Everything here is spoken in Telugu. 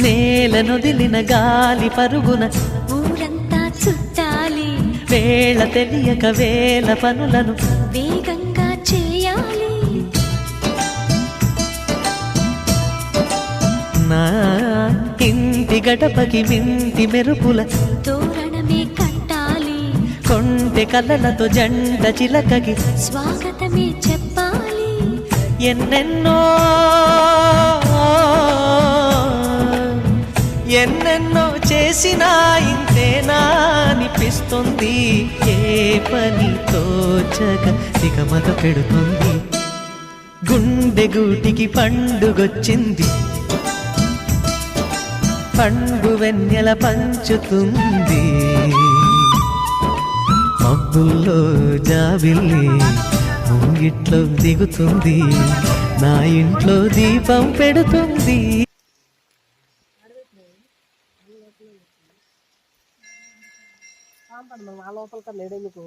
నేలనొదిలిన గాలి పరుగున ఊరంతా చుట్టాలి, వేళ తెలియక వేల పనులను వేగంగా చేయాలి. నా ఇంటి గడపకి వింటి మెరుపుల తోరణమే కట్టాలి, కొంటె కలలతో జంట చిలకకి స్వాగతమే చెప్పాలి. ఎన్నెన్నో ఎన్నెన్నో చేసినా ఇంతేనా అనిపిస్తుంది. ఏ పని తోచక దిగమగ పెడుతుంది. గుండె గూటికి పండుగొచ్చింది, పండు వెన్నెల పంచుతుంది. మబ్బుల్లో జాబిల్లి ముంగిట్లో దిగుతుంది, నా ఇంట్లో దీపం పెడుతుంది. లోపల లేడెందుకు